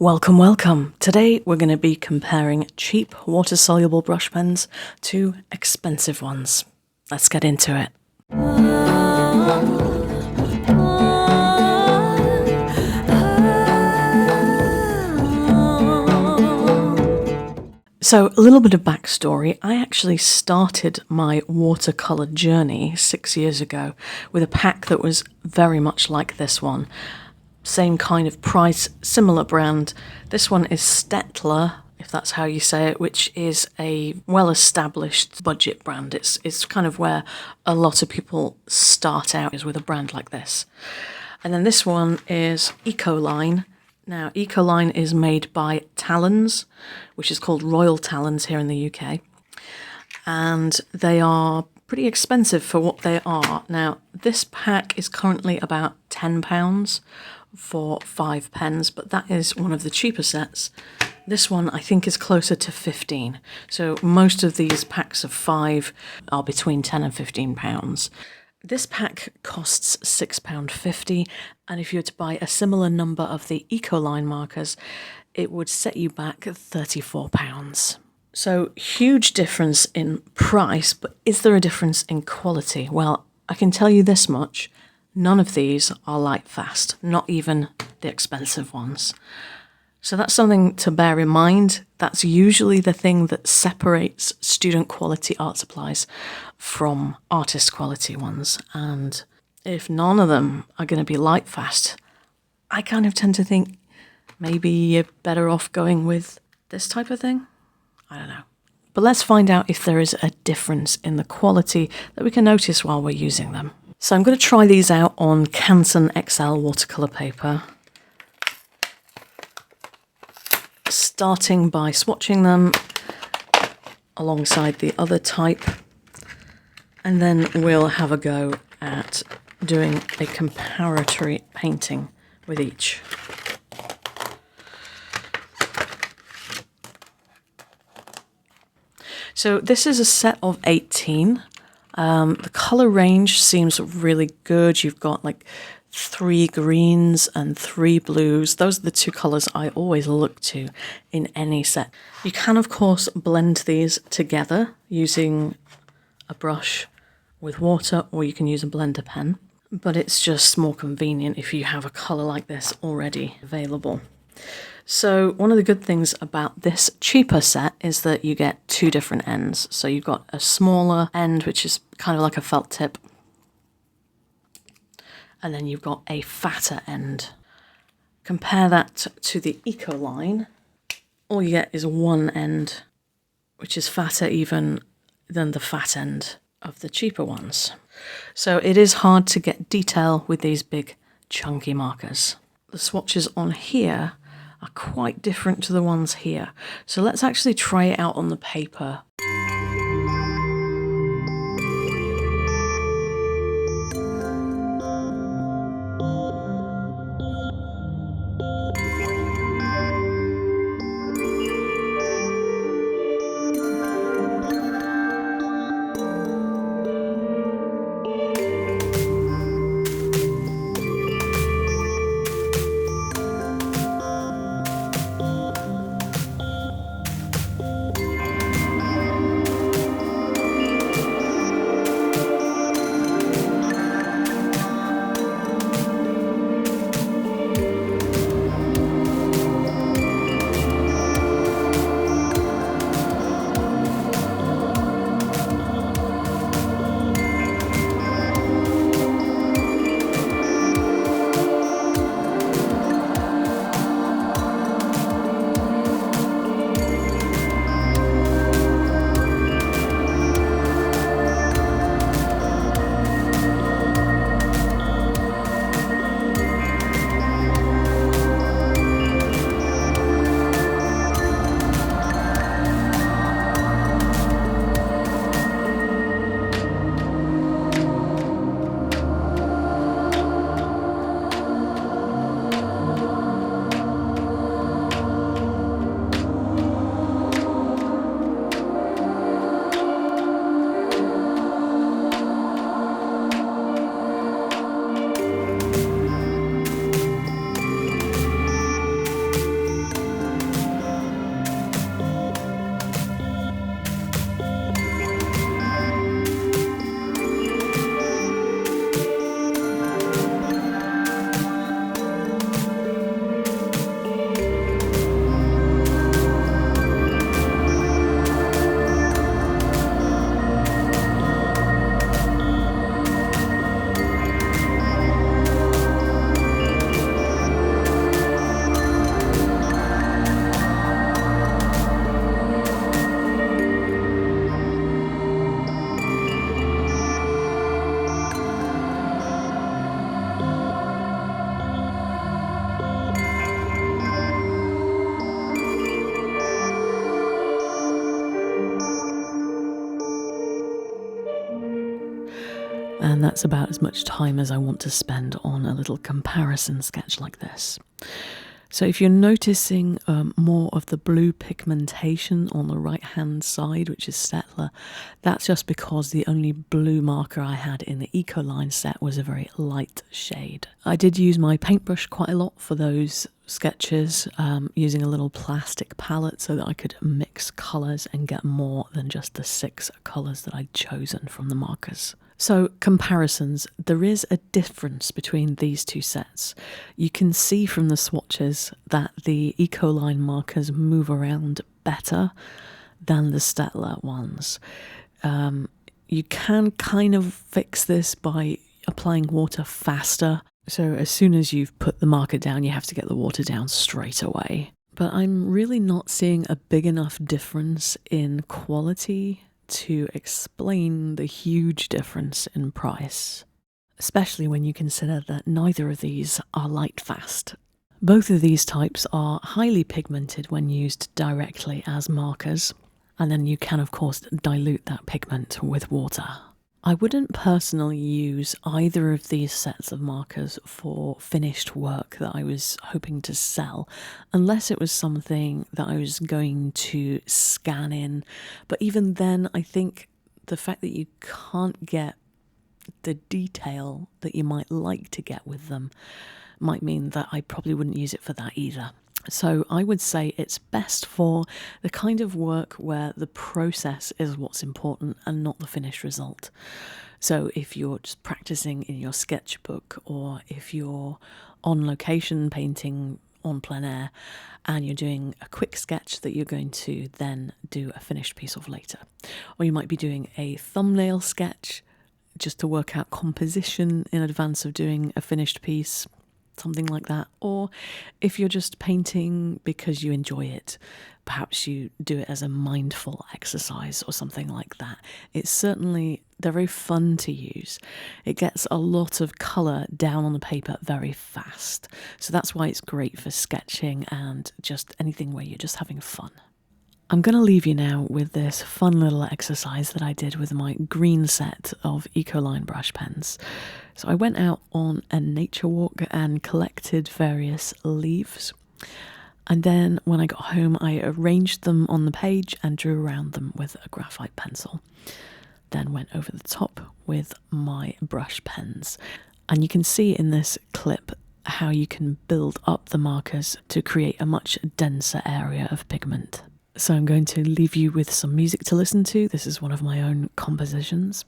Welcome, welcome. Today we're going to be comparing cheap water-soluble brush pens to expensive ones. Let's get into it. So a little bit of backstory. I actually started my watercolour journey 6 years ago with a pack that was very much like this one. Same kind of price, similar brand. This one is Staedtler, if that's how you say it, which is a well-established budget brand. It's kind of where a lot of people start out, is with a brand like this. And then this one is Ecoline. Now, Ecoline is made by Talens, which is called Royal Talens here in the UK. And they are pretty expensive for what they are. Now, this pack is currently about £10 for 5 pens, but that is one of the cheaper sets. This one I think is closer to 15. So most of these packs of 5 are between 10 and 15 pounds. This pack costs £6.50, and if you were to buy a similar number of the Ecoline markers, it would set you back £34. So huge difference in price, but is there a difference in quality? Well, I can tell you this much. None of these are light fast, not even the expensive ones. So that's something to bear in mind. That's usually the thing that separates student quality art supplies from artist quality ones. And if none of them are going to be light fast, I kind of tend to think maybe you're better off going with this type of thing. I don't know. But let's find out if there is a difference in the quality that we can notice while we're using them. So I'm going to try these out on Canson XL watercolour paper, starting by swatching them alongside the other type, and then we'll have a go at doing a comparatory painting with each. So this is a set of 18. The colour range seems really good. You've got like 3 greens and 3 blues. Those are the 2 colours I always look to in any set. You can, of course, blend these together using a brush with water, or you can use a blender pen. But it's just more convenient if you have a colour like this already available. So one of the good things about this cheaper set is that you get 2 different ends. So you've got a smaller end, which is kind of like a felt tip, and then you've got a fatter end. Compare that to the Ecoline. All you get is one end, which is fatter even than the fat end of the cheaper ones. So it is hard to get detail with these big chunky markers. The swatches on here are quite different to the ones here. So let's actually try it out on the paper. And that's about as much time as I want to spend on a little comparison sketch like this. So if you're noticing more of the blue pigmentation on the right hand side, which is Staedtler, that's just because the only blue marker I had in the Ecoline set was a very light shade. I did use my paintbrush quite a lot for those sketches, using a little plastic palette so that I could mix colours and get more than just the 6 colours that I'd chosen from the markers. So comparisons, there is a difference between these two sets. You can see from the swatches that the Ecoline markers move around better than the Staedtler ones. You can kind of fix this by applying water faster. So as soon as you've put the marker down, you have to get the water down straight away. But I'm really not seeing a big enough difference in quality to explain the huge difference in price, especially when you consider that neither of these are light fast. Both of these types are highly pigmented when used directly as markers, and then you can of course dilute that pigment with water. I wouldn't personally use either of these sets of markers for finished work that I was hoping to sell, unless it was something that I was going to scan in. But even then, I think the fact that you can't get the detail that you might like to get with them might mean that I probably wouldn't use it for that either. So I would say it's best for the kind of work where the process is what's important and not the finished result. So if you're just practicing in your sketchbook, or if you're on location painting on plein air and you're doing a quick sketch that you're going to then do a finished piece of later. Or you might be doing a thumbnail sketch just to work out composition in advance of doing a finished piece, something like that. Or if you're just painting because you enjoy it, perhaps you do it as a mindful exercise or something like that. They're very fun to use. It gets a lot of colour down on the paper very fast. So that's why it's great for sketching and just anything where you're just having fun. I'm going to leave you now with this fun little exercise that I did with my green set of Ecoline brush pens. So I went out on a nature walk and collected various leaves. And then when I got home, I arranged them on the page and drew around them with a graphite pencil. Then went over the top with my brush pens. And you can see in this clip how you can build up the markers to create a much denser area of pigment. So I'm going to leave you with some music to listen to. This is one of my own compositions.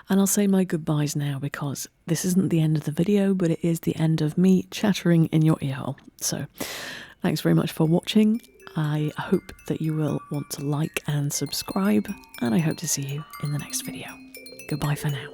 And I'll say my goodbyes now, because this isn't the end of the video, but it is the end of me chattering in your earhole. So thanks very much for watching. I hope that you will want to like and subscribe, and I hope to see you in the next video. Goodbye for now.